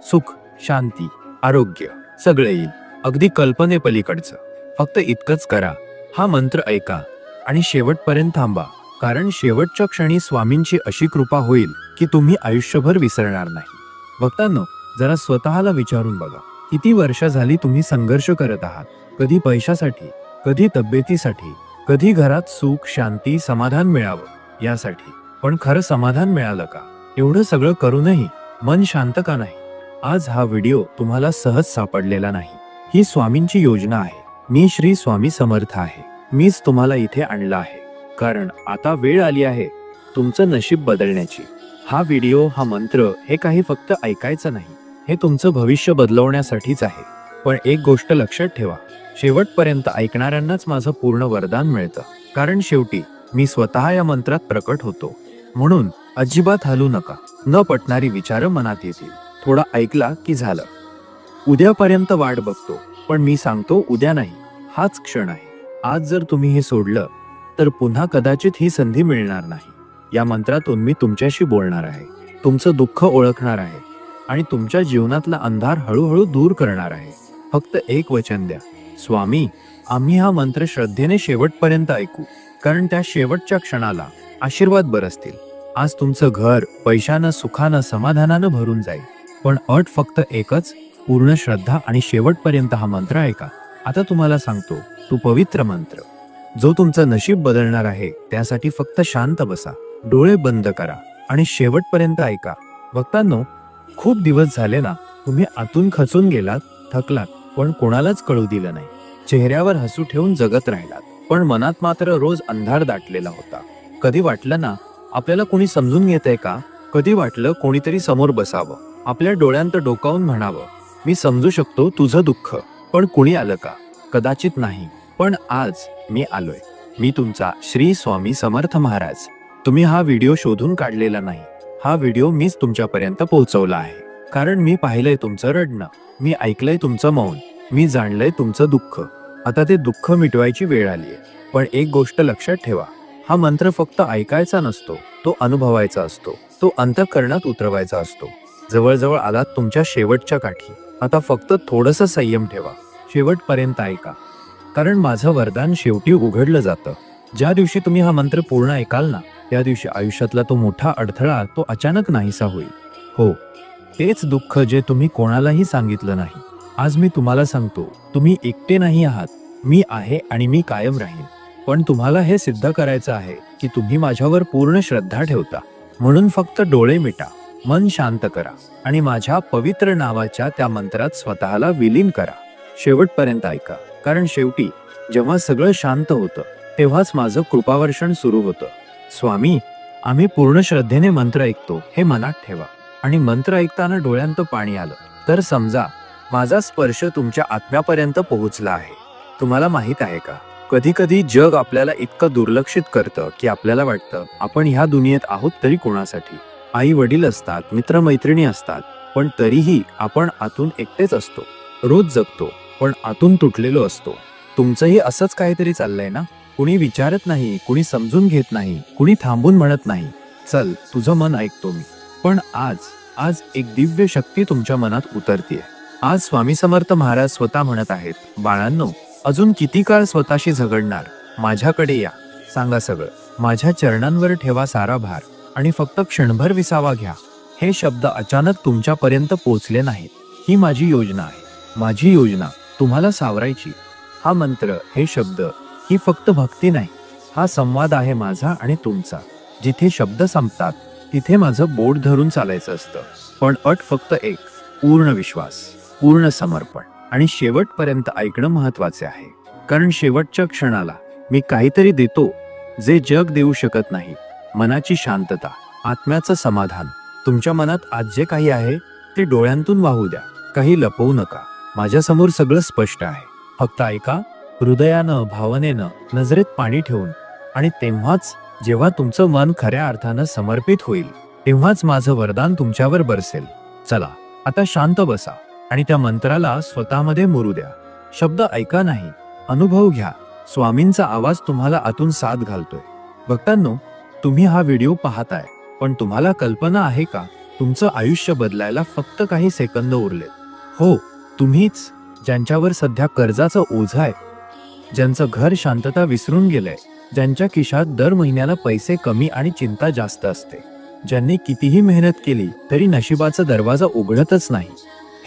सुख, शांती, आरोग्य सगळं येईल. अगदी कल्पनेपलीकडचं. फक्त इतकंच करा, हा मंत्र ऐका आणि शेवटपर्यंत थांबा. कारण शेवटच्या क्षणी स्वामींची अशी कृपा होईल की तुम्ही आयुष्यभर विसरणार नाही. भक्तांनो, जरा स्वतःला विचारून बघा, किती वर्ष झाली तुम्ही संघर्ष करत आहात? कधी पैशासाठी, कधी तब्येतीसाठी, कधी घरात सुख, शांती, समाधान मिळावं यासाठी. पण खरं समाधान मिळालं का? एवढं सगळं करूनही मन शांत का नाही? आज हा व्हिडिओ तुम्हाला सहज सापडलेला नाही. ही स्वामींची योजना आहे. मी श्री स्वामी समर्थ आहे. मीच तुम्हाला इथे आणलं आहे कारण आता वेळ आली आहे तुमचं नशीब बदलण्याची. हा व्हिडिओ, हा मंत्र हे काही फक्त ऐकायचं नाही, हे तुमचं भविष्य बदलवण्यासाठीच आहे. पण एक गोष्ट लक्षात ठेवा, शेवटपर्यंत ऐकणाऱ्यांनाच माझं पूर्ण वरदान मिळतं. कारण शेवटी मी स्वतः या मंत्रात प्रकट होतो. म्हणून अजिबात हलू नका. न पटणारी विचारं मनात येतील. थोडा ऐकला की झालं. उद्यापर्यंत वाट बघतो, पण मी सांगतो उद्या नाही, हाच क्षण आहे. आज जर तुम्ही हे सोडलं तर पुन्हा कदाचित ही संधी मिळणार नाही. या मंत्रातून मी तुमच्याशी बोलणार आहे, तुमचं दुःख ओळखणार आहे आणि तुमच्या जीवनातला अंधार हळूहळू दूर करणार आहे. फक्त एक वचन द्या, स्वामी, आम्ही हा मंत्र श्रद्धेने शेवटपर्यंत ऐकू. कारण त्या शेवटच्या क्षणाला आशीर्वाद बरसतील. आज तुमचं घर पैशानं, सुखानं, समाधानानं भरून जाईल. पण अट फक्त एकच, पूर्ण श्रद्धा आणि शेवटपर्यंत हा मंत्र ऐका. आता तुम्हाला सांगतो तो पवित्र मंत्र, जो तुमचं नशीब बदलणार आहे. त्यासाठी फक्त शांत बसा, डोळे बंद करा आणि शेवटपर्यंत ऐका. भक्तांनो, खूप दिवस झाले ना, तुम्ही आतून खचून गेलात, थकलात, पण कोणालाच कळू दिलं नाही. चेहऱ्यावर हसू ठेवून जगत राहिलात, पण मनात मात्र रोज अंधार दाटलेला होता. कधी वाटलं ना, आपल्याला कोणी समजून घेतंय का? कधी वाटलं कोणीतरी समोर बसावं, आपल्या डोळ्यांत डोकावून म्हणावं, मी समजू शकतो तुझं दुःख. पण कुणी आलं का? कदाचित नाही. पण आज मी आलोय. मी तुमचा श्री स्वामी समर्थ महाराज. तुम्ही हा व्हिडिओ शोधून काढलेला नाही. हा व्हिडिओ मीच तुमच्यापर्यंत पोहोचवला आहे. कारण मी पाहिलंय तुमचं रडणं, मी ऐकलंय तुमचं मौन, मी जाणलंय तुमचं दुःख. आता ते दुःख मिटवायची वेळ आलीय. पण एक गोष्ट लक्षात ठेवा, हा मंत्र फक्त ऐकायचा नसतो, तो अनुभवायचा असतो. तो अंतःकरणात उतरवायचा असतो. जवळजवळ आलात तुमच्या शेवटच्या काठी. आता फक्त थोडंसं संयम ठेवा, शेवटपर्यंत ऐका. कारण माझं वरदान शेवटी उघडलं जातं. ज्या दिवशी तुम्ही हा मंत्र पूर्ण ऐकाल ना, त्या दिवशी आयुष्यातला तो मोठा अडथळा तो अचानक नाहीसा होईल. हो, तेच दुःख जे तुम्ही कोणालाही सांगितलं नाही. आज मी तुम्हाला सांगतो, तुम्ही एकटे नाही आहात. मी आहे आणि मी कायम राहीन. पण तुम्हाला हे सिद्ध करायचं आहे की तुम्ही माझ्यावर पूर्ण श्रद्धा ठेवता. म्हणून फक्त डोळे मिटा, मन शांत करा आणि माझ्या पवित्र नावाच्या त्या मंत्रात स्वतःला विलीन करा. शेवटपर्यंत ऐका. कारण शेवटी जेव्हा सगळं शांत होतं, तेव्हाच माझं कृपावर्षण सुरू होतं. स्वामी, आम्ही पूर्ण श्रद्धेने मंत्र ऐकतो, हे मनात ठेवा. आणि मंत्र ऐकताना डोळ्यांत पाणी आलं तर समजा माझा स्पर्श तुमच्या आत्म्यापर्यंत पोहोचला आहे. तुम्हाला माहित आहे का, कधी कधी जग आपल्याला इतकं दुर्लक्षित करतं की आपल्याला वाटतं आपण ह्या दुनियेत आहोत तरी कोणासाठी. आई वडील असतात, मित्रमैत्रिणी असतात, पण तरीही आपण आतून एकटेच असतो. रोज जगतो पण आतून तुटलेलो असतो. तुमचंही असंच काहीतरी चाललंय ना? कुणी विचारत नाही, कुणी समजून घेत नाही, कुणी थांबून म्हणत नाही, चल तुझं मन ऐकतो मी. पण आज एक दिव्य शक्ती तुमच्या मनात उतरतीये. आज स्वामी समर्थ महाराज स्वतः म्हणत आहेत, बाळांनो, अजून किती काळ स्वतःशी झगडणार? माझ्याकडे या, सांगा सगळं. माझ्या चरणांवर ठेवा सारा भार आणि फक्त क्षणभर विसावा घ्या. हे शब्द अचानक तुमच्यापर्यंत पोचले नाहीत. ही माझी योजना आहे. माझी योजना तुम्हाला सावरायची. हा मंत्र, हे शब्द, ही फक्त भक्ती नाही, हा संवाद आहे माझा आणि तुमचा. जिथे शब्द संपतात तिथे माझं बोट धरून चालायचं असतं. पण अट फक्त एक, पूर्ण विश्वास, पूर्ण समर्पण आणि शेवटपर्यंत ऐकणं महत्वाचे आहे. कारण शेवटच्या क्षणाला मी काहीतरी देतो जे जग देऊ शकत नाही. मनाची शांतता, आत्म्याचं समाधान. तुमच्या मनात आज जे काही आहे ते डोळ्यांतून वाहू द्या. काही लपवू नका. माझ्यासमोर सगळं स्पष्ट आहे. फक्त ऐका, हृदयानं, भावनेनं, नजरेत पाणी ठेवून. आणि तेव्हाच जेव्हा तुमचं मन खऱ्या अर्थानं समर्पित होईल, तेव्हाच माझं वरदान तुमच्यावर बरसेल. चला, आता शांत बसा आणि त्या मंत्राला स्वतःमध्ये मुरू द्या. शब्द ऐका नाही, अनुभव घ्या. स्वामींचा आवाज तुम्हाला आतून साथ घालतोय. भक्तांनो, तुम्ही हा व्हिडिओ पाहताय, पण तुम्हाला कल्पना आहे का तुमचं आयुष्य बदलायला फक्त काही सेकंद उरलेत. हो, तुम्हीच, ज्यांच्यावर सध्या कर्जाचं ओझं आहे, ज्यांचं घर शांतता विसरून गेलंय, ज्यांच्या खिशात दर महिन्याला पैसे कमी आणि चिंता जास्त असते, ज्यांनी कितीही मेहनत केली तरी नशिबाचा दरवाजा उघडतच नाही.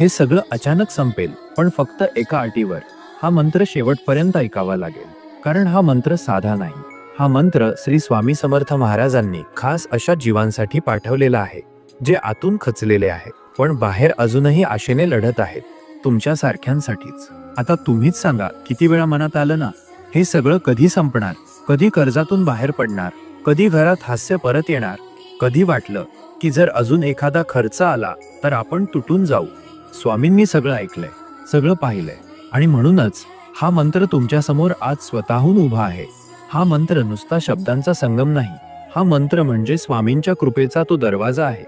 हे सगळं अचानक संपेल, पण फक्त एका अटीवर. हा मंत्र शेवटपर्यंत ऐकावा लागेल, कारण हा मंत्र साधा नाही. हा मंत्र श्री स्वामी समर्थ महाराजांनी खास अशा जीवांसाठी पाठवलेला आहे, जे आतून खचलेले आहेत पण बाहेर अजूनही आशेने लढत आहेत, तुमच्या सारख्यांसाठीच. आता तुम्हीच सांगा, किती वेळा मनात आलं ना, हे सगळं कधी संपणार, कधी कर्जातून बाहेर पडणार, कधी घरात हास्य परत येणार, कधी वाटलं की जर अजून एखादा खर्च आला तर आपण तुटून जाऊ. स्वामींनी सगळं ऐकलंय, सगळं पाहिलंय, आणि म्हणूनच हा मंत्र तुमच्या समोर आज स्वतःहून उभा आहे. हा मंत्र नुसता शब्दांचा संगम नाही, हा मंत्र म्हणजे स्वामींच्या कृपेचा तो दरवाजा आहे,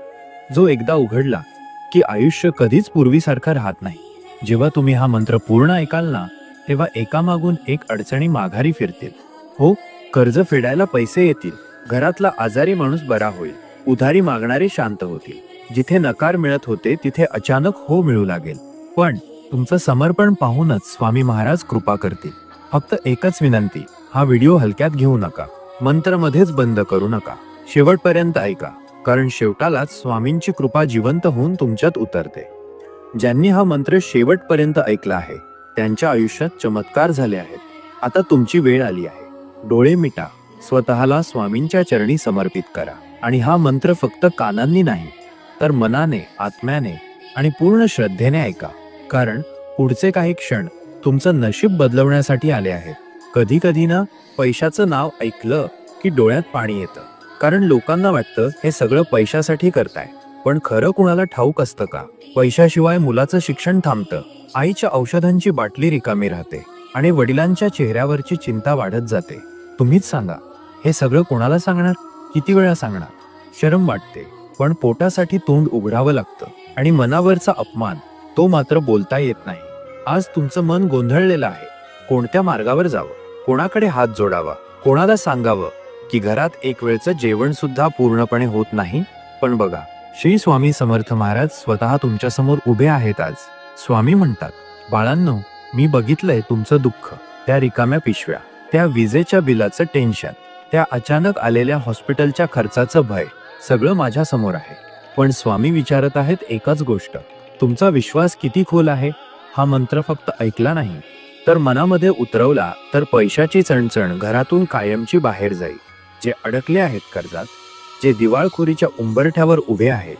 जो एकदा उघडला की आयुष्य कधीच पूर्वीसारखं राहत नाही. जेव्हा तुम्ही हा मंत्र पूर्ण ऐकाल ना, तेव्हा एकामागून एक अडचणी माघारी फिरतील. हो, कर्ज फेडायला पैसे येतील, घरातला आजारी माणूस बरा होईल, उधारी मागणारे शांत होतील, जिथे नकार मिळत होते तिथे अचानक हो मिळू लागेल. पण तुमचं समर्पण पाहूनच स्वामी महाराज कृपा करतील. फक्त एकच विनंती, हा व्हिडिओ हलक्यात घेऊ नका, मंत्र मध्येच बंद करू नका, शेवटपर्यंत ऐका, कारण शेवटालाच स्वामींची कृपा जिवंत होऊन तुमच्यात उतरते. ज्यांनी हा मंत्र शेवटपर्यंत ऐकला आहे त्यांच्या आयुष्यात चमत्कार झाले आहेत. आता तुमची वेळ आली आहे. डोळे मिटा, स्वतःला स्वामींच्या चरणी समर्पित करा, आणि हा मंत्र फक्त कानांनी नाही तर मनाने, आत्म्याने आणि पूर्ण श्रद्धेने ऐका, कारण पुढचे काही क्षण तुमचं नशीब बदलवण्यासाठी आले आहेत. कधी कधी ना, पैशाचं नाव ऐकलं की डोळ्यात पाणी येतं, कारण लोकांना वाटतं हे सगळं पैशासाठी करताय. पण खरं कुणाला ठाऊक असतं का, पैशाशिवाय मुलाचं शिक्षण थांबतं, आईच्या औषधांची बाटली रिकामी राहते आणि वडिलांच्या चेहऱ्यावरची चिंता वाढत जाते. तुम्हीच सांगा, हे सगळं कोणाला सांगणार, किती वेळा सांगणार? शरम वाटते, पण पोटासाठी तोंड उघडावं लागतं, आणि मनावरचा अपमान तो मात्र बोलता येत नाही. आज तुमचं मन गोंधळलेलं आहे. कोणत्या मार्गावर जावं, कोणाकडे हात जोडावा, कोणाला सांगावं की घरात एक वेळचं जेवण सुद्धा पूर्णपणे होत नाही? पण बघा, श्री स्वामी समर्थ महाराज स्वतः तुमच्या समोर उभे आहेत आज. स्वामी म्हणतात, बाळांनो, मी बघितलंय तुमचं दुःख, त्या रिकाम्या पिशव्या, त्या विजेच्या बिलाचं टेन्शन, त्या अचानक आलेल्या हॉस्पिटलच्या खर्चाचं भय, सगळं माझ्या समोर आहे. पण स्वामी विचारत आहेत एकच गोष्ट, तुमचा विश्वास किती खोल आहे? हा मंत्र फक्त ऐकला नाही तर मनामध्ये उतरवला तर पैशाची चणचण घरातून कायमची बाहेर जाईल. जे अडकले आहेत कर्जात, जे दिवाळखोरीच्या उंबरठ्यावर उभे आहेत,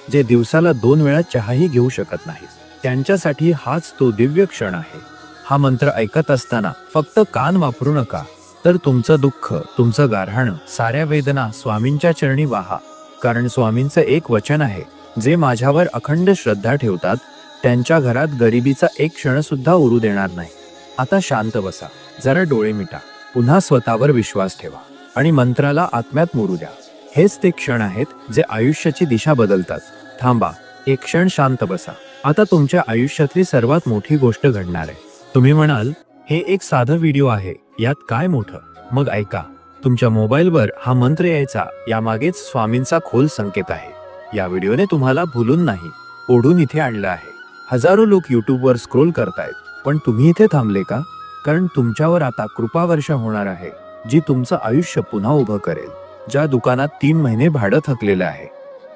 जे दिवसाला 2 वेळा चहाही घेऊ शकत नाहीत, त्यांच्यासाठी हाच तो दिव्य क्षण आहे. हा मंत्र ऐकत असताना फक्त कान वापरू नका, तर तुमचं दुःख, तुमचं गाऱ्हाण, साऱ्या वेदना स्वामींच्या चरणी वाहा, कारण स्वामींचं एक वचन आहे, जे माझ्यावर अखंड श्रद्धा ठेवतात त्यांच्या घरात गरिबीचा एक क्षण सुद्धा उरू देणार नाही. आता शांत बसा, जरा डोळे मिटा, पुन्हा स्वतःवर विश्वास ठेवा आणि मंत्राला आत्म्यात मुरू द्या. हेच ते क्षण आहेत जे आयुष्याची दिशा बदलतात. थांबा, एक क्षण शांत बसा. आता तुमच्या आयुष्यातली सर्वात मोठी गोष्ट घडणार आहे. तुम्ही म्हणाल, हे एक साधं व्हिडिओ आहे, यात काय मोठं? मग ऐका, तुमच्या मोबाईलवर हा मंत्र यायचा यामागेच स्वामींचा खोल संकेत आहे. या व्हिडिओने तुम्हाला भुलून नाही, ओढून इथे आणलं आहे. हजारो लोक यूट्यूबवर स्क्रोल करतायत, पण तुम्ही इथे थांबले का? कारण तुमच्यावर आता कृपावर्षा होणार आहे, जी तुमचं आयुष्य पुन्हा उभं करेल. ज्या दुकानात 3 महिने भाडं थकलेलं आहे,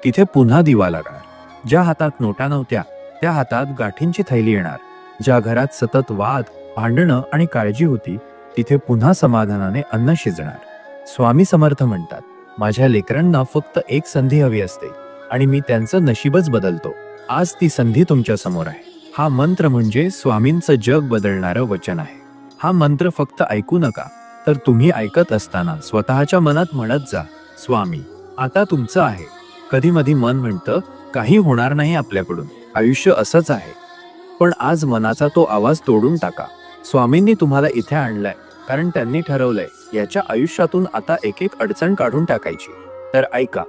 तिथे पुन्हा दिवा लागणार. ज्या हातात नोटा नव्हत्या, त्या हातात गाठींची थैली येणार. ज्या घरात सतत वाद, भांडणं आणि काळजी होती, तिथे पुन्हा समाधानाने अन्न शिजणार. स्वामी समर्थ म्हणतात, माझ्या लेकरांना फक्त एक संधी हवी असते आणि मी त्यांचं नशीबच बदलतो. आज ती संधी तुमच्या समोर आहे. हा मंत्र म्हणजे स्वामींचं जग बदलणारं वचन आहे. हा मंत्र फक्त ऐकू नका, तर तुम्ही ऐकत असताना स्वतःच्या मनात म्हणत जा, स्वामी, आता तुमचं आहे. कधी मधी मन म्हणतं, काही होणार नाही आपल्याकडून, आयुष्य असंच आहे. पण आज मनाचा तो आवाज तोडून टाका. स्वामींनी तुम्हाला इथे आणलंय कारण त्यांनी ठरवलंय याच्या आयुष्यातून आता एक एक अडचण काढून टाकायची. तर ऐका,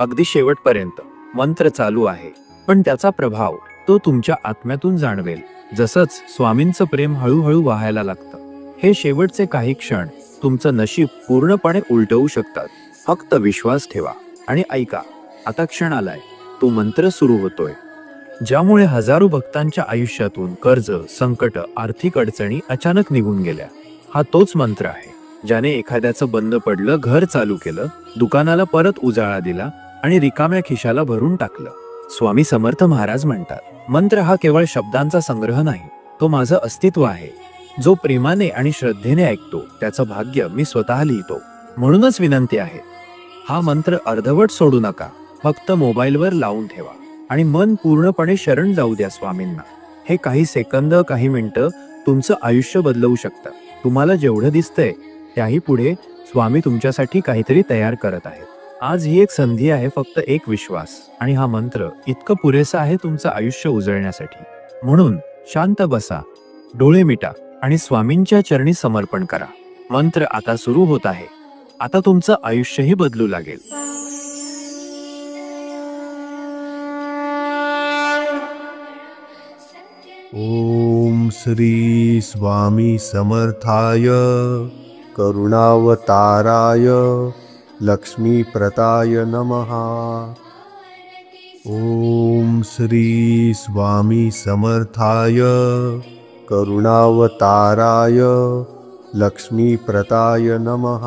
अगदी शेवटपर्यंत. मंत्र चालू आहे, पण त्याचा प्रभाव तो तुमच्या आत्म्यातून जाणवेल, जसंच स्वामींचं प्रेम हळूहळू वाहायला लागतं. हे शेवटचे काही क्षण तुमचं नशीब पूर्णपणे उलटवू शकतात. फक्त विश्वास ठेवा आणि ऐका. आता क्षण आलाय, तो मंत्र सुरू होतोय, ज्यामुळे हजारो भक्तांच्या आयुष्यातून कर्ज, संकट, आर्थिक अडचणी अचानक निघून गेल्या. हा तोच मंत्र आहे ज्याने एखाद्याचं बंद पडलं घर चालू केलं, दुकानाला परत उजाळा दिला आणि रिकाम्या खिशाला भरून टाकलं. स्वामी समर्थ महाराज म्हणतात, मंत्र हा केवळ शब्दांचा संग्रह नाही, तो माझं अस्तित्व आहे. जो प्रेमाने आणि श्रद्धेने ऐकतो त्याचं भाग्य मी स्वतः लिहितो. म्हणूनच विनंती आहे, हा मंत्र अर्धवट सोडू नका. फक्त मोबाईलवर लावून ठेवा आणि मन पूर्णपणे शरण जाऊ द्या स्वामींना. हे काही सेकंद, काही मिनिटं तुमचं आयुष्य बदलवू शकतं. तुम्हाला जेवढं दिसतंय त्याही पुढे स्वामी तुमच्यासाठी काहीतरी तयार करत आहेत. आज ही एक संधी आहे, फक्त एक विश्वास आणि हा मंत्र इतकं पुरेसा आहे तुमचं आयुष्य उजळण्यासाठी. म्हणून शांत बसा, डोळे मिटा आणि स्वामींच्या चरणी समर्पण करा. मंत्र आता सुरू होत आहे. आता तुमचं आयुष्यही बदलू लागेल. ओम श्री स्वामी समर्थाय करुणावताराय लक्ष्मीप्रदाय नमः. ओम श्री स्वामी समर्थाय करुणावताराय लक्ष्मीप्रदाय नमः.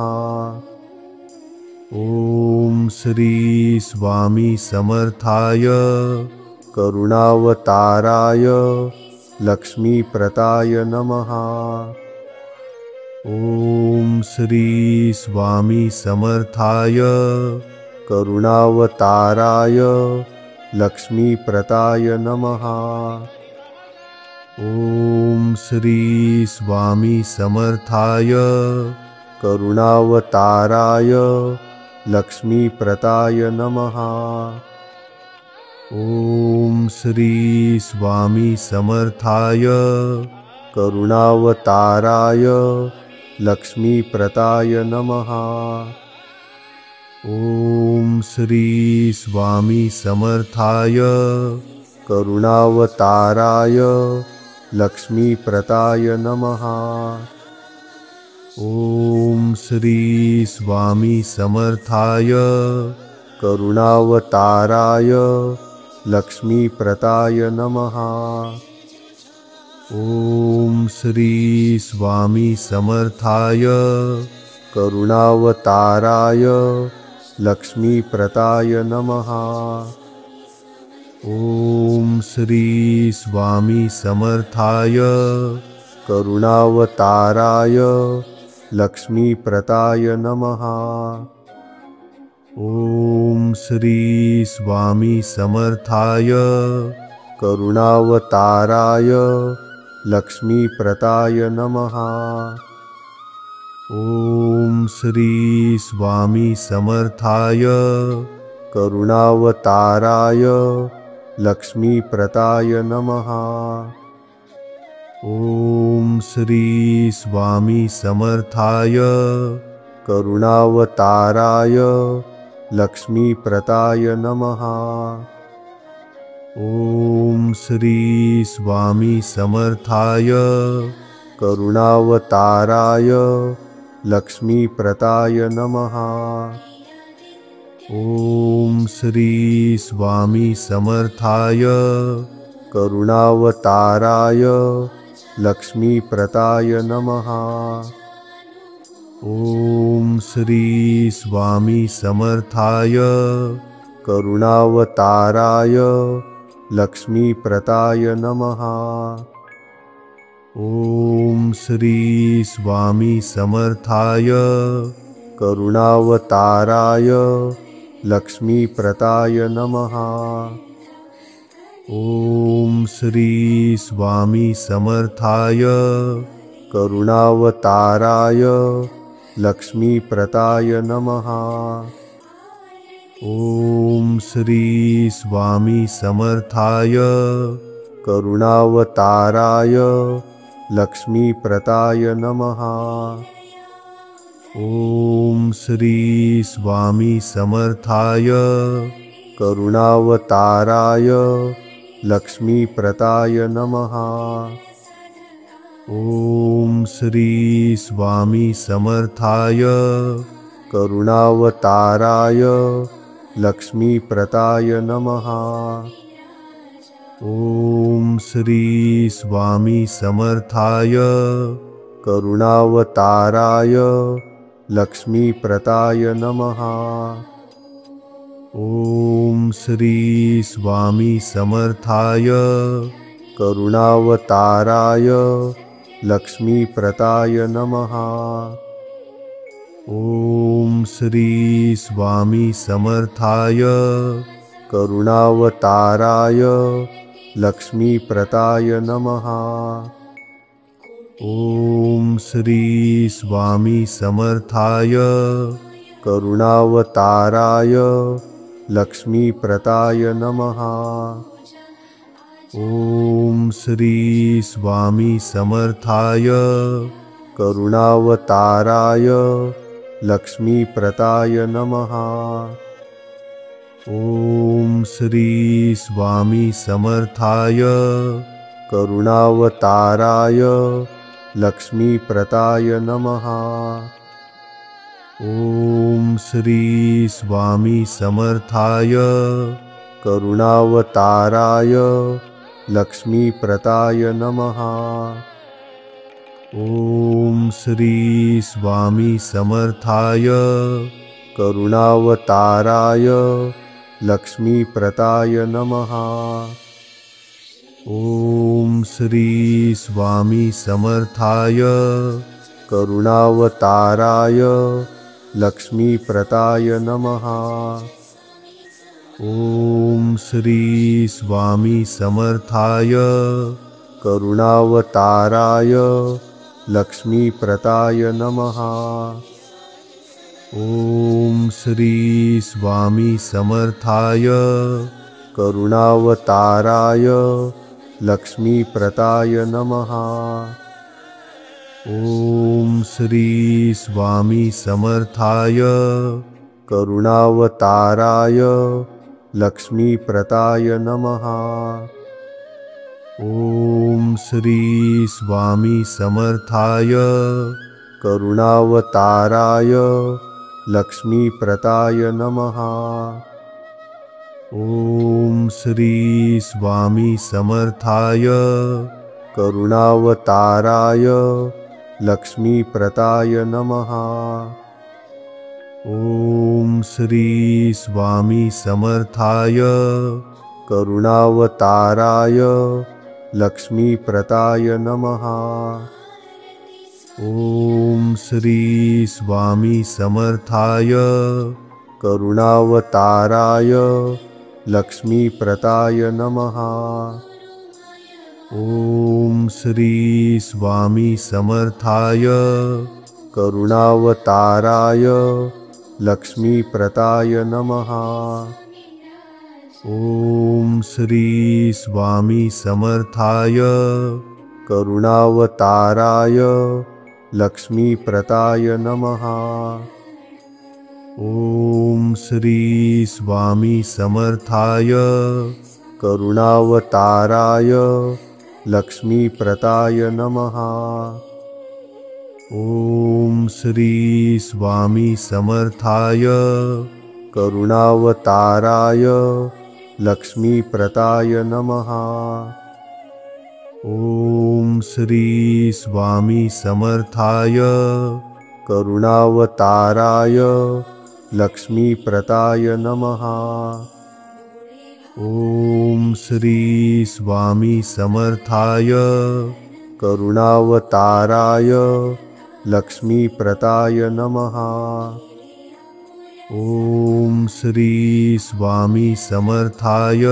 ओम श्री स्वामी समर्थाय करुणावताराय लक्ष्मीप्रदाय नमः. ओम श्री स्वामी समर्थाय करुणावताराय लक्ष्मीप्रदाय नमः. ओम श्री स्वामी समर्थाय करुणावताराय लक्ष्मीप्रदाय नमः. ओम श्री स्वामी समर्थाय करुणावताराय लक्ष्मीप्रदाय नमः. ओम श्री स्वामी समर्थाय करुणावताराय लक्ष्मीप्रदाय नमः. ओम श्री स्वामी समर्थाय करुणावताराय लक्ष्मीप्रदाय नमः. ओम श्री स्वामी समर्थाय करुणावताराय लक्ष्मीप्रदाय नमः. ओम श्री स्वामी समर्थाय करुणावताराय लक्ष्मीप्रदाय नमः. ओम श्री स्वामी समर्थाय करुणावताराय लक्ष्मीप्रदाय नमः. ओम श्री स्वामी समर्थाय करुणावताराय लक्ष्मीप्रदाय नमः. ओम श्री स्वामी समर्थाय करुणावताराय लक्ष्मीप्रदाय नमः. ओम श्री स्वामी समर्थाय करुणावताराय लक्ष्मीप्रदाय नमः. ओम श्री स्वामी समर्थाय करुणावताराय लक्ष्मीप्रदाय नमः. ओम श्री स्वामी समर्थाय करुणावताराय लक्ष्मीप्रदाय नमः. ओम श्री स्वामी समर्थाय करुणावताराय लक्ष्मीप्रदाय नमः. ओम श्री स्वामी समर्थाय करुणावताराय लक्ष्मीप्रदाय नमः. ओम श्री स्वामी समर्थाय करुणावताराय लक्ष्मीप्रदाय नमः. ओम श्री स्वामी समर्थाय करुणावताराय लक्ष्मीप्रदाय नमः. ओम श्री स्वामी समर्थाय करुणावताराय लक्ष्मीप्रदाय नमः। ॐ श्री स्वामी समर्थाय करुणावताराय लक्ष्मीप्रदाय नमः। ॐ श्री स्वामी समर्थाय करुणावताराय लक्ष्मीप्रदाय नमः। ॐ श्री स्वामी समर्थाय करुणावताराय लक्ष्मीप्रदाय नमः। ॐ श्री स्वामी समर्थाय करुणावताराय लक्ष्मीप्रदाय नमः। ॐ श्री स्वामी समर्थाय करुणावताराय लक्ष्मीप्रदाय नमः। ॐ श्री स्वामी समर्थाय करुणावताराय लक्ष्मीप्रदाय नमः। ॐ श्री स्वामी समर्थाय करुणावताराय लक्ष्मीप्रदाय नमः। ॐ श्री स्वामी समर्थाय करुणावताराय लक्ष्मीप्रदाय नमः। ॐ श्री स्वामी समर्थाय करुणावताराय लक्ष्मीप्रदाय नमः। ॐ श्री स्वामी समर्थाय करुणावताराय लक्ष्मीप्रदाय नमः। ॐ श्री स्वामी समर्थाय करुणावताराय लक्ष्मीप्रदाय नमः। ॐ श्री स्वामी समर्थाय करुणावताराय लक्ष्मीप्रदाय नमः। ॐ श्री स्वामी समर्थाय करुणावताराय लक्ष्मीप्रदाय नमः। ॐ श्री स्वामी समर्थाय करुणावताराय लक्ष्मीप्रदाय नमः। ॐ श्री स्वामी समर्थाय करुणावताराय लक्ष्मीप्रदाय नमः। ॐ श्री स्वामी समर्थाय करुणावताराय लक्ष्मीप्रदाय नमः। ॐ श्री स्वामी समर्थाय करुणावताराय लक्ष्मीप्रदाय नमः। ॐ श्री स्वामी समर्थाय करुणावताराय लक्ष्मीप्रदाय नमः। ॐ श्री स्वामी समर्थाय करुणावताराय लक्ष्मीप्रदाय नमः। ॐ श्री स्वामी समर्थाय करुणावताराय लक्ष्मीप्रदाय नमः। ॐ श्री स्वामी समर्थाय करुणावताराय लक्ष्मीप्रदाय नमः। ॐ श्री स्वामी समर्थाय करुणावताराय लक्ष्मीप्रदाय नमः। ॐ श्री स्वामी समर्थाय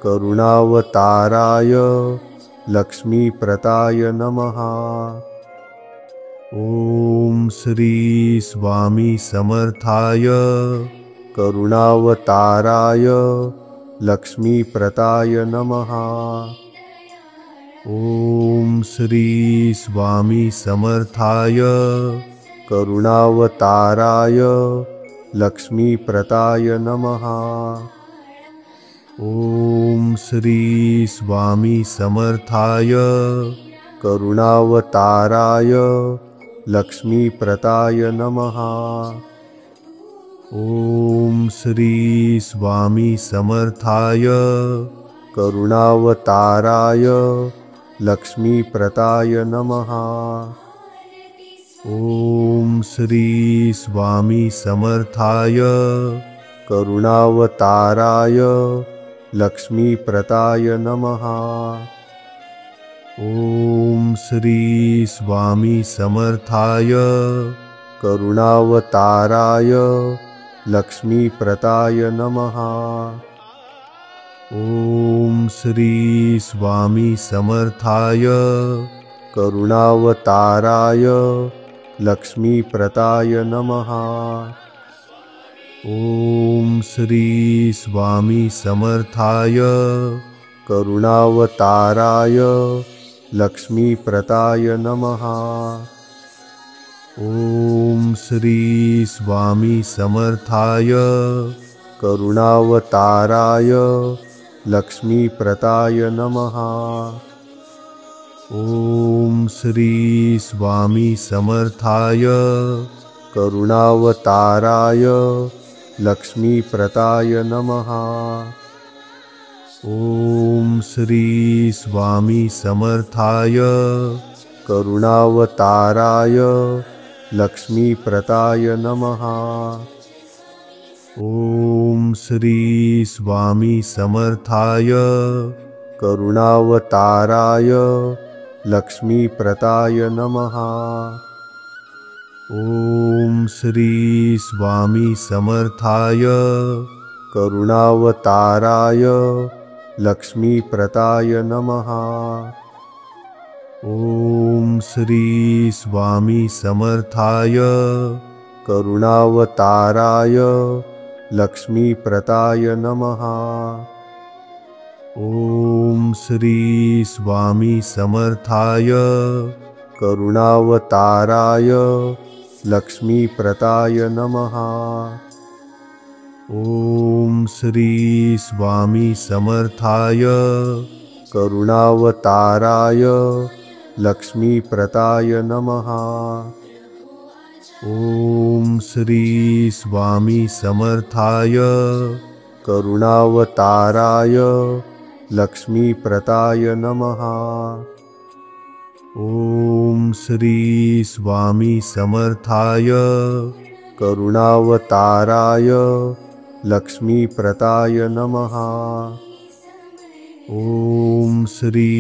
करुणावताराय लक्ष्मीप्रदाय नमः। ॐ श्री स्वामी समर्थाय करुणावताराय लक्ष्मीप्रदाय नमः। ॐ श्री स्वामी समर्थाय करुणावताराय लक्ष्मीप्रदाय नमः। ॐ श्री स्वामी समर्थाय करुणावताराय लक्ष्मीप्रदाय नमः। ॐ श्री स्वामी समर्थाय करुणावताराय लक्ष्मीप्रदाय नमः। ॐ श्री स्वामी समर्थाय करुणावताराय लक्ष्मीप्रदाय नमः। ॐ श्री स्वामी समर्थाय करुणावताराय लक्ष्मीप्रदाय नमः। ॐ श्री स्वामी समर्थाय करुणावताराय लक्ष्मीप्रदाय नमः। ॐ श्री स्वामी समर्थाय करुणावताराय लक्ष्मीप्रदाय नमः। ॐ श्री स्वामी समर्थाय करुणावताराय लक्ष्मीप्रदाय नमः। ॐ श्री स्वामी समर्थाय करुणावताराय लक्ष्मीप्रदाय नमः। ॐ श्री स्वामी समर्थाय करुणावताराय लक्ष्मीप्रदाय नमः। ॐ श्री स्वामी समर्थाय करुणावताराय लक्ष्मीप्रदाय नमः। ॐ श्री स्वामी समर्थाय करुणावताराय लक्ष्मीप्रदाय नमः। ॐ श्री स्वामी समर्थाय करुणावताराय लक्ष्मीप्रदाय नमः। ॐ श्री स्वामी समर्थाय करुणावताराय लक्ष्मीप्रदाय नमः। ॐ श्री स्वामी समर्थाय करुणावताराय लक्ष्मीप्रदाय नमः। ॐ श्री स्वामी समर्थाय करुणावताराय लक्ष्मीप्रदाय नमः। ॐ श्री स्वामी समर्थाय करुणावताराय लक्ष्मीप्रदाय नमः। ॐ श्री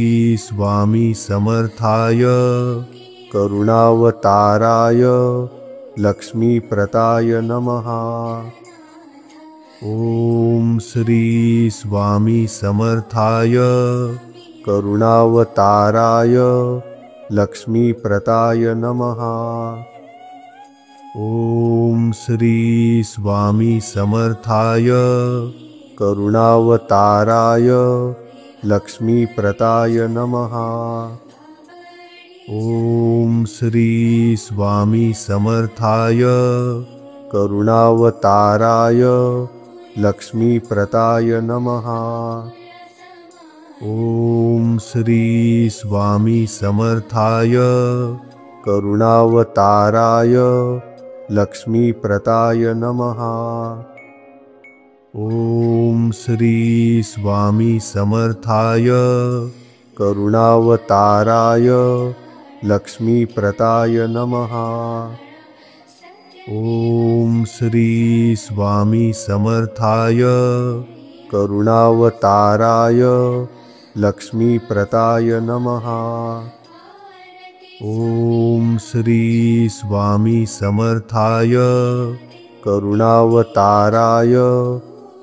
स्वामी समर्थाय करुणावताराय लक्ष्मीप्रदाय नमः। ॐ श्री स्वामी समर्थाय करुणावताराय लक्ष्मीप्रदाय नमः। ॐ श्री स्वामी समर्थाय करुणावताराय लक्ष्मीप्रदाय नमः। ॐ श्री स्वामी समर्थाय करुणावताराय लक्ष्मीप्रदाय नमः। ॐ श्री स्वामी समर्थाय करुणावताराय लक्ष्मीप्रदाय नमः। ॐ श्री स्वामी समर्थाय करुणावताराय लक्ष्मीप्रदाय नमः। ॐ श्री स्वामी समर्थाय करुणावताराय लक्ष्मीप्रदाय नमः। ॐ श्री स्वामी समर्थाय करुणावताराय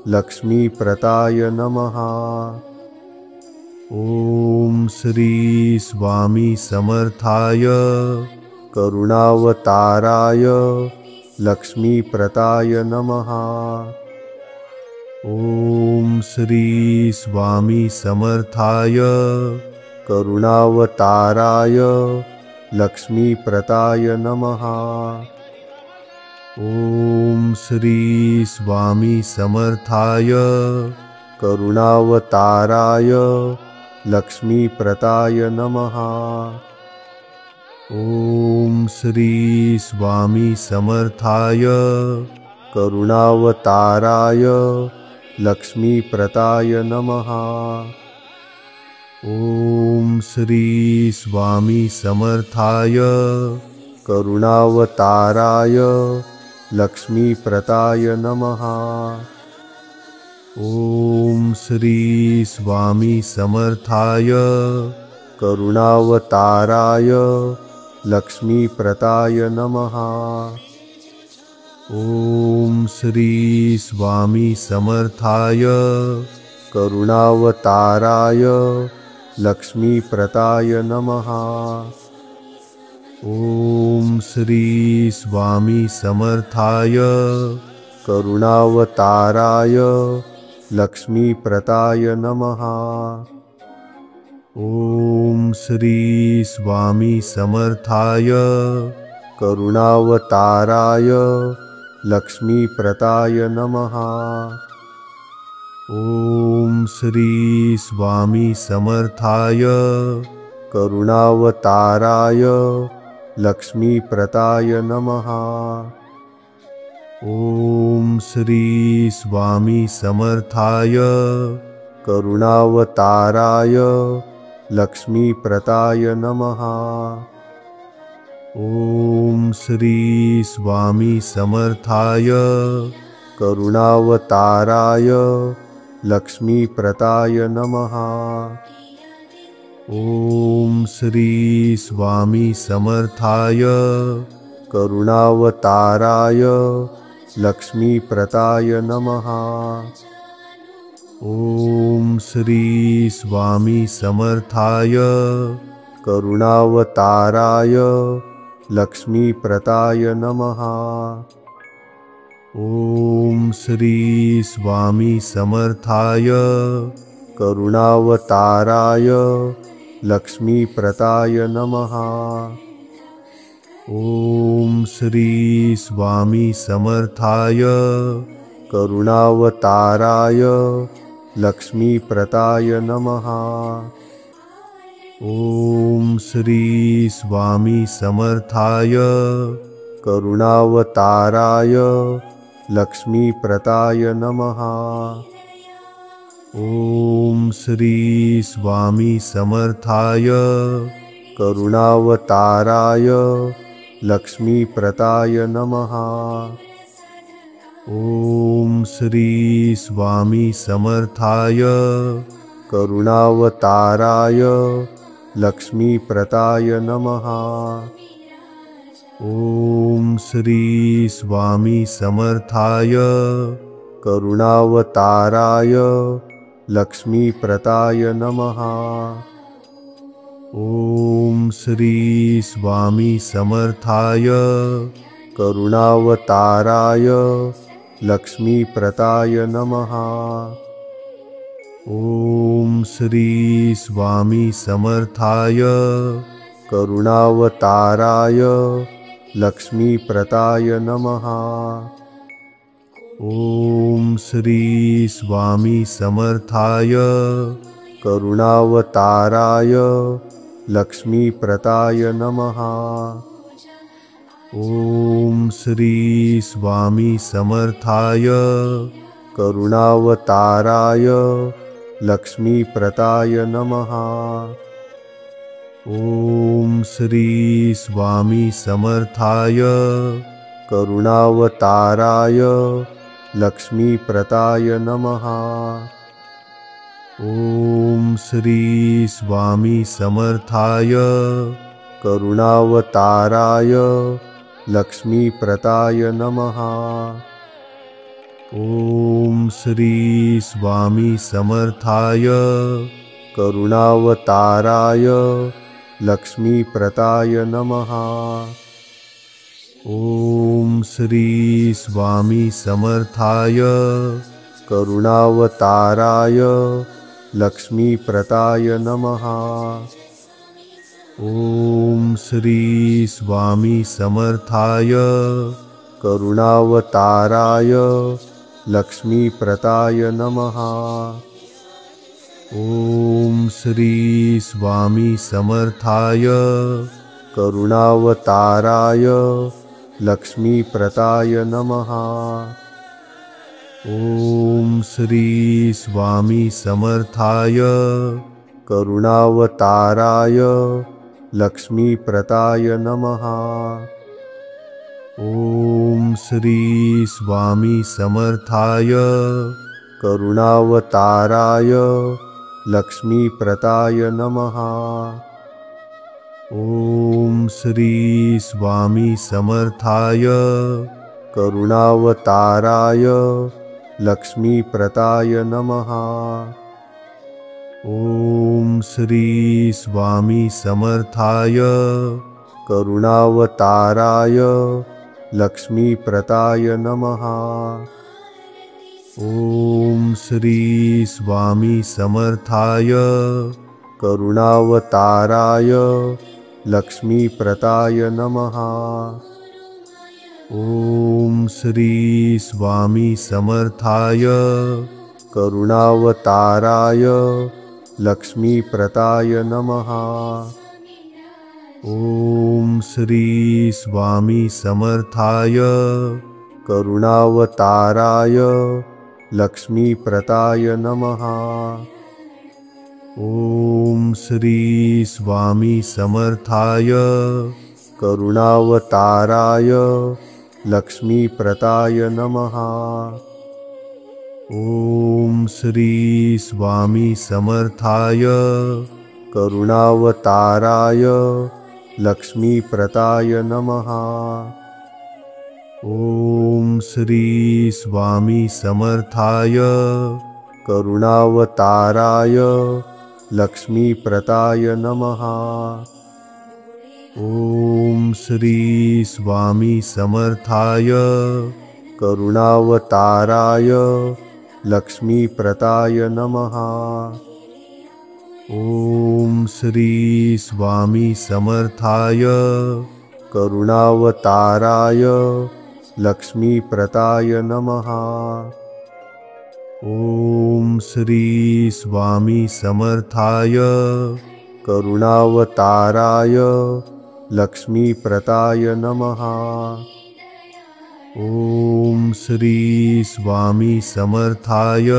लक्ष्मीप्रदाय नमः। ॐ श्री स्वामी समर्थाय करुणावताराय लक्ष्मीप्रदाय नमः। ॐ श्री स्वामी समर्थाय करुणावताराय लक्ष्मीप्रदाय नमः। ॐ श्री स्वामी समर्थाय करुणावताराय लक्ष्मीप्रदाय नमः। ॐ श्री स्वामी समर्थाय करुणावताराय लक्ष्मीप्रदाय नमः। ॐ श्री स्वामी समर्थाय करुणावताराय लक्ष्मीप्रदाय नमः। ॐ श्री स्वामी समर्थाय करुणावताराय लक्ष्मीप्रदाय नमः। ॐ श्री स्वामी समर्थाय करुणावताराय लक्ष्मीप्रदाय नमः। ॐ श्री स्वामी समर्थाय करुणावताराय लक्ष्मीप्रदाय नमः। ॐ श्री स्वामी समर्थाय करुणावताराय लक्ष्मीप्रदाय नमः। ॐ श्री स्वामी समर्थाय करुणावताराय लक्ष्मीप्रदाय नमः। ॐ श्री स्वामी समर्थाय करुणावताराय लक्ष्मीप्रदाय नमः। ॐ श्री स्वामी समर्थाय करुणावताराय लक्ष्मीप्रदाय नमः। ॐ श्री स्वामी समर्थाय करुणावताराय लक्ष्मीप्रदाय नमः। ॐ श्री स्वामी समर्थाय करुणावताराय लक्ष्मीप्रदाय नमः। ॐ श्री स्वामी समर्थाय करुणावताराय लक्ष्मीप्रदाय नमः। ॐ श्री स्वामी समर्थाय करुणावताराय लक्ष्मीप्रदाय नमः। ॐ श्री स्वामी समर्थाय करुणावताराय लक्ष्मीप्रदाय नमः। ॐ श्री स्वामी समर्थाय करुणावताराय लक्ष्मीप्रदाय नमः। ॐ श्री स्वामी समर्थाय करुणावताराय लक्ष्मीप्रदाय नमः। ॐ श्री स्वामी समर्थाय करुणावताराय लक्ष्मीप्रदाय नमः। ॐ श्री स्वामी समर्थाय करुणावताराय लक्ष्मीप्रदाय नमः। ॐ श्री स्वामी समर्थाय करुणावताराय लक्ष्मीप्रदाय नमः। ॐ श्री स्वामी समर्थाय करुणावताराय लक्ष्मीप्रदाय नमः। ॐ श्री स्वामी समर्थाय करुणावताराय लक्ष्मीप्रदाय नमः। ॐ श्री स्वामी समर्थाय करुणावताराय लक्ष्मीप्रदाय नमः। ॐ श्री स्वामी समर्थाय करुणावताराय लक्ष्मीप्रदाय नमः। ॐ श्री स्वामी समर्थाय करुणावताराय लक्ष्मीप्रदाय नमः। ॐ श्री स्वामी समर्थाय करुणावताराय लक्ष्मीप्रदाय नमः। ॐ श्री स्वामी समर्थाय करुणावताराय लक्ष्मीप्रदाय नमः। ॐ श्री स्वामी समर्थाय करुणावताराय लक्ष्मीप्रदाय नमः। ॐ श्री स्वामी समर्थाय करुणावताराय लक्ष्मीप्रदाय नमः। ॐ श्री स्वामी समर्थाय करुणावताराय लक्ष्मीप्रदाय नमः। ॐ श्री स्वामी समर्थाय करुणावताराय लक्ष्मीप्रदाय नमः। ॐ श्री स्वामी समर्थाय करुणावताराय लक्ष्मीप्रदाय नमः। ॐ श्री स्वामी समर्थाय करुणावताराय लक्ष्मीप्रदाय नमः। ॐ श्री स्वामी समर्थाय करुणावताराय लक्ष्मीप्रदाय नमः। ॐ श्री स्वामी समर्थाय करुणावताराय लक्ष्मीप्रदाय नमः। ॐ श्री स्वामी समर्थाय करुणावताराय लक्ष्मीप्रदाय नमः। ॐ श्री स्वामी समर्थाय करुणावताराय लक्ष्मीप्रदाय नमः। ॐ श्री स्वामी समर्थाय करुणावताराय लक्ष्मीप्रदाय नमः। ॐ श्री स्वामी समर्थाय करुणावताराय लक्ष्मीप्रदाय नमः। ॐ श्री स्वामी समर्थाय करुणावताराय लक्ष्मीप्रदाय नमः। ॐ श्री स्वामी समर्थाय करुणावताराय लक्ष्मीप्रदाय नमः। ॐ श्री स्वामी समर्थाय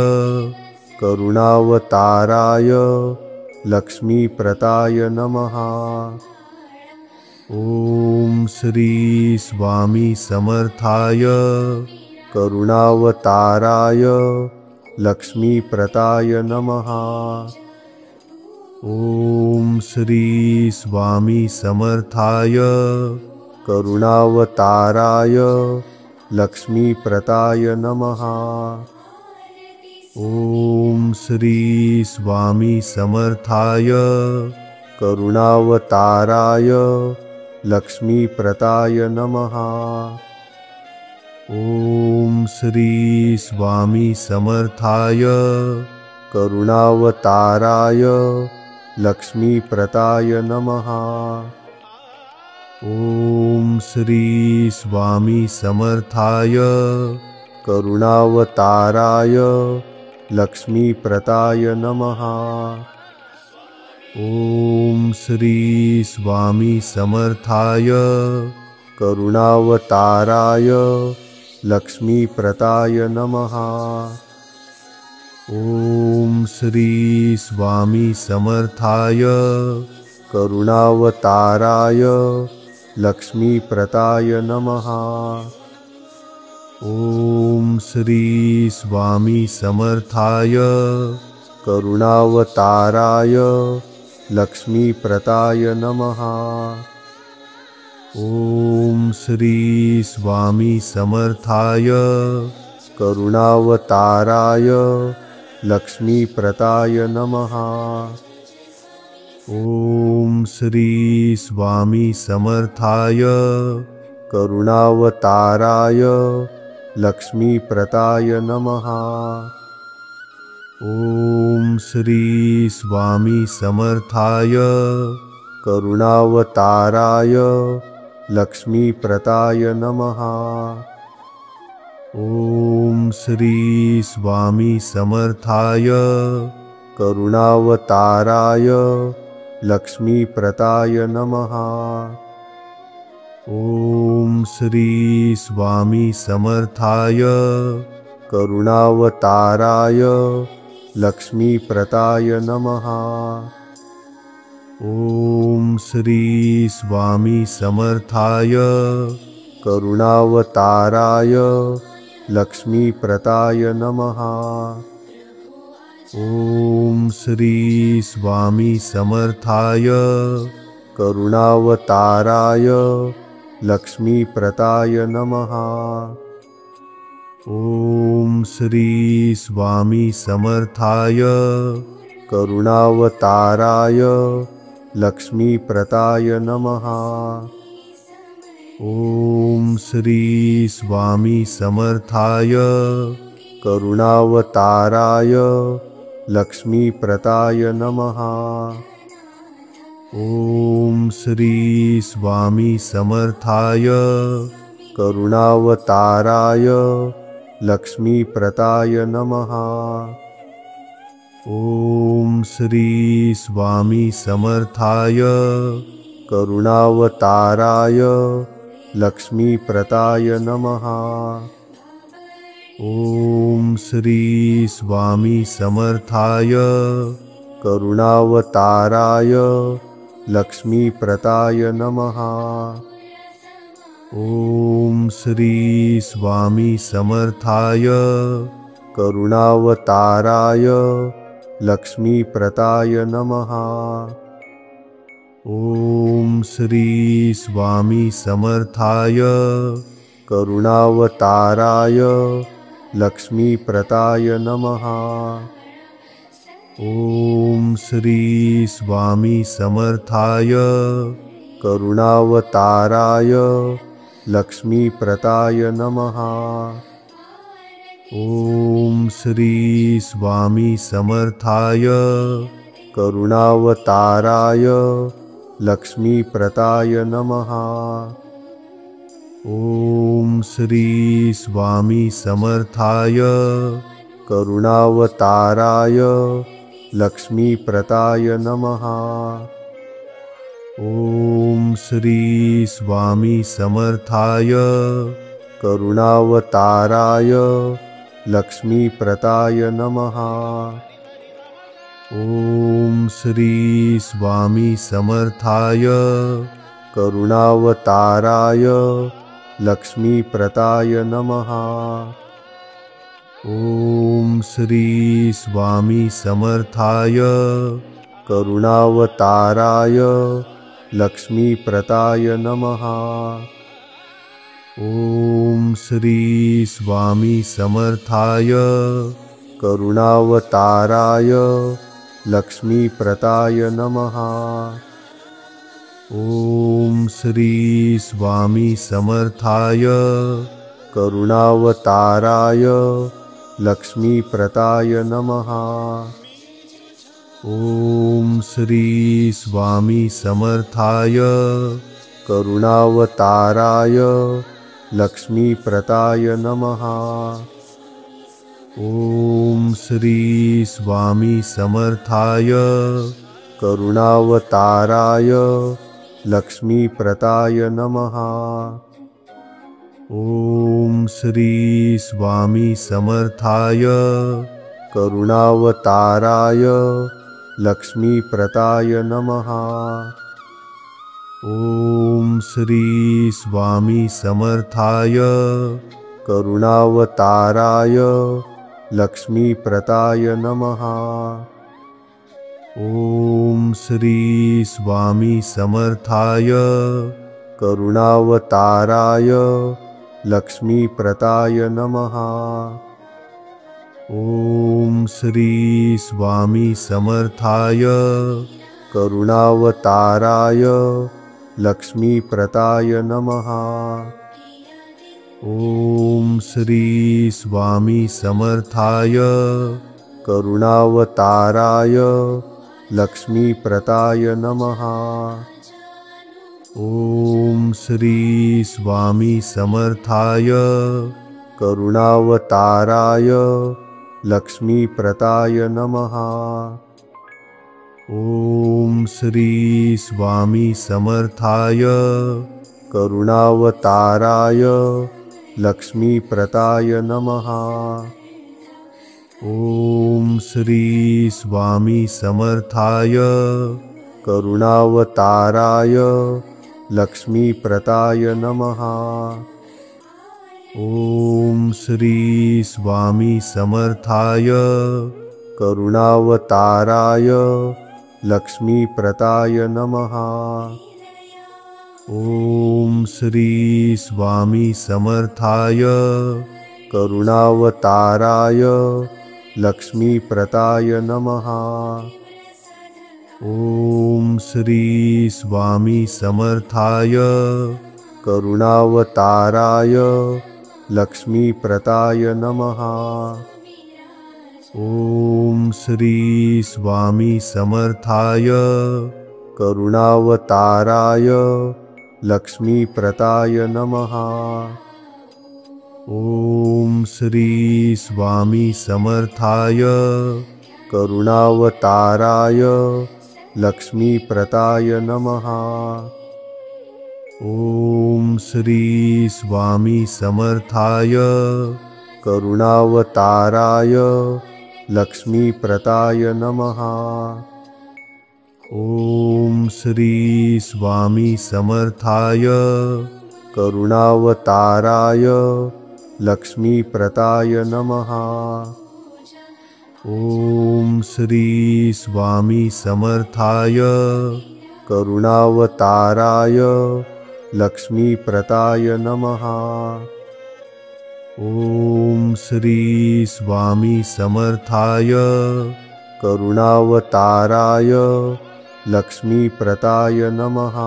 करुणावताराय लक्ष्मीप्रदाय नमः। ॐ श्री स्वामी समर्थाय करुणावताराय लक्ष्मीप्रदाय नमः। ॐ श्री स्वामी समर्थाय करुणावताराय लक्ष्मीप्रदाय नमः। ॐ श्री स्वामी समर्थाय करुणावताराय लक्ष्मीप्रदाय नमः। ॐ श्री स्वामी समर्थाय करुणावताराय लक्ष्मीप्रदाय नमः। ॐ श्री स्वामी समर्थाय करुणावताराय लक्ष्मीप्रदाय नमः। ॐ श्री स्वामी समर्थाय करुणावताराय लक्ष्मीप्रदाय नमः। ॐ श्री स्वामी समर्थाय करुणावताराय लक्ष्मीप्रदाय नमः। ॐ श्री स्वामी समर्थाय करुणावताराय लक्ष्मीप्रदाय नमः। ॐ श्री स्वामी समर्थाय करुणावताराय लक्ष्मीप्रदाय नमः। ॐ श्री स्वामी समर्थाय करुणावताराय लक्ष्मीप्रदाय नमः। ॐ श्री स्वामी समर्थाय करुणावताराय लक्ष्मीप्रदाय नमः। ॐ श्री स्वामी समर्थाय करुणावताराय लक्ष्मीप्रदाय नमः। ॐ श्री स्वामी समर्थाय करुणावताराय लक्ष्मीप्रदाय नमः। ॐ श्री स्वामी समर्थाय करुणावताराय लक्ष्मीप्रदाय नमः। ॐ श्री स्वामी समर्थाय करुणावताराय लक्ष्मीप्रदाय नमः। ॐ श्री स्वामी समर्थाय करुणावताराय लक्ष्मीप्रदाय नमः। ॐ श्री स्वामी समर्थाय करुणावताराय लक्ष्मीप्रदाय नमः। ॐ श्री स्वामी समर्थाय करुणावताराय लक्ष्मीप्रदाय नमः। ॐ श्री स्वामी समर्थाय करुणावताराय लक्ष्मीप्रदाय नमः। ॐ श्री स्वामी समर्थाय करुणावताराय लक्ष्मीप्रदाय नमः। ॐ श्री स्वामी समर्थाय करुणावताराय लक्ष्मीप्रदाय नमः। ॐ श्री स्वामी समर्थाय करुणावताराय लक्ष्मीप्रदाय नमः। ॐ श्री स्वामी समर्थाय करुणावताराय लक्ष्मीप्रदाय नमः। ॐ श्री स्वामी समर्थाय करुणावताराय लक्ष्मीप्रदाय नमः। ॐ श्री स्वामी समर्थाय करुणावताराय लक्ष्मीप्रदाय नमः। ॐ श्री स्वामी समर्थाय करुणावताराय लक्ष्मीप्रदाय नमः। ॐ श्री स्वामी समर्थाय करुणावताराय लक्ष्मीप्रदाय नमः। ॐ श्री स्वामी समर्थाय करुणावताराय लक्ष्मीप्रदाय नमः। ॐ श्री स्वामी समर्थाय करुणावताराय लक्ष्मीप्रदाय नमः। ॐ श्री स्वामी समर्थाय करुणावताराय लक्ष्मीप्रदाय नमः। ॐ श्री स्वामी समर्थाय करुणावताराय लक्ष्मीप्रदाय नमः। ॐ श्री स्वामी समर्थाय करुणावताराय लक्ष्मीप्रदाय नमः। ॐ श्री स्वामी समर्थाय करुणावताराय लक्ष्मीप्रदाय नमः। ॐ श्री स्वामी समर्थाय करुणावताराय लक्ष्मीप्रदाय नमः। ॐ श्री स्वामी समर्थाय करुणावताराय लक्ष्मीप्रदाय नमः। ॐ श्री स्वामी समर्थाय करुणावताराय लक्ष्मीप्रदाय नमः। ॐ श्री स्वामी समर्थाय करुणावताराय लक्ष्मीप्रदाय नमः। ॐ श्री स्वामी समर्थाय करुणावताराय लक्ष्मीप्रदाय नमः। ॐ श्री स्वामी समर्थाय करुणावताराय लक्ष्मीप्रदाय नमः। ॐ श्री स्वामी समर्थाय करुणावताराय लक्ष्मीप्रदाय नमः। ॐ श्री स्वामी समर्थाय करुणावताराय लक्ष्मीप्रदाय नमः। ॐ श्री स्वामी समर्थाय करुणावताराय लक्ष्मीप्रदाय नमः। ॐ श्री स्वामी समर्थाय करुणावताराय लक्ष्मीप्रदाय नमः। ॐ श्री स्वामी समर्थाय करुणावताराय लक्ष्मीप्रदाय नमः। ॐ श्री स्वामी समर्थाय करुणावताराय लक्ष्मीप्रदाय नमः। ॐ श्री स्वामी समर्थाय करुणावताराय लक्ष्मीप्रदाय नमः। ॐ श्री स्वामी समर्थाय करुणावताराय लक्ष्मीप्रदाय नमः। ॐ श्री स्वामी समर्थाय करुणावताराय लक्ष्मीप्रदाय नमः। ॐ श्री स्वामी समर्थाय करुणावताराय लक्ष्मीप्रदाय नमः।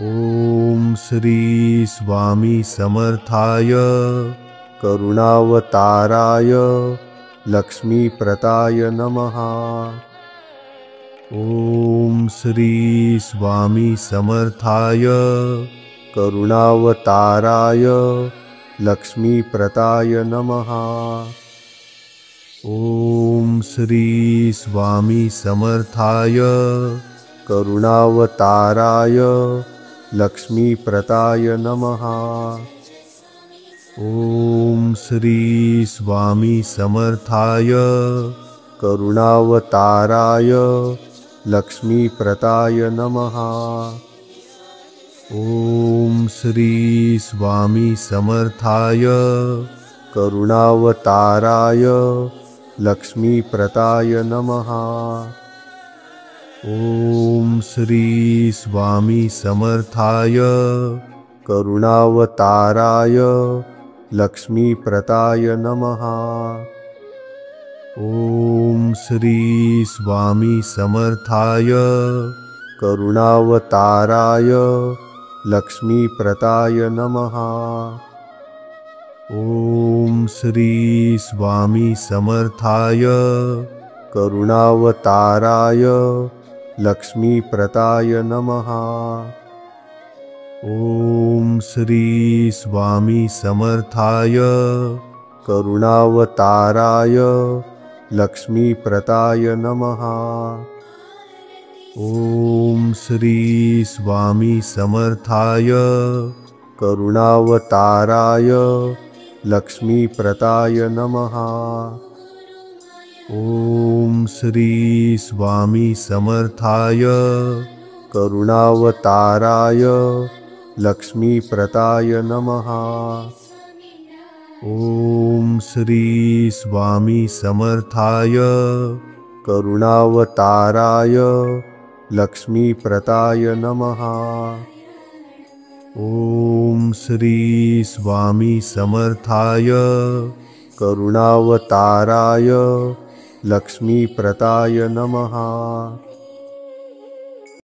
ॐ श्री स्वामी समर्थाय करुणावताराय लक्ष्मीप्रदाय नमः। ॐ श्री स्वामी समर्थाय करुणावताराय लक्ष्मीप्रदाय नमः। ॐ श्री स्वामी समर्थाय करुणावताराय लक्ष्मीप्रदाय नमः। ॐ श्री स्वामी समर्थाय करुणावताराय लक्ष्मीप्रदाय नमः। ॐ श्री स्वामी समर्थाय करुणावताराय लक्ष्मीप्रदाय नमः। ॐ श्री स्वामी समर्थाय करुणावताराय लक्ष्मीप्रदाय नमः। ॐ श्री स्वामी समर्थाय करुणावताराय लक्ष्मीप्रदाय नमः। ॐ श्री स्वामी समर्थाय करुणावताराय लक्ष्मीप्रदाय नमः। ॐ श्री स्वामी समर्थाय करुणावताराय लक्ष्मीप्रदाय नमः। ॐ श्री स्वामी समर्थाय करुणावताराय लक्ष्मीप्रदाय नमः। ॐ श्री स्वामी समर्थाय करुणावताराय लक्ष्मीप्रदाय नमः। ॐ श्री स्वामी समर्थाय करुणावताराय लक्ष्मीप्रदाय नमः। ॐ श्री स्वामी समर्थाय करुणावताराय लक्ष्मीप्रदाय नमः।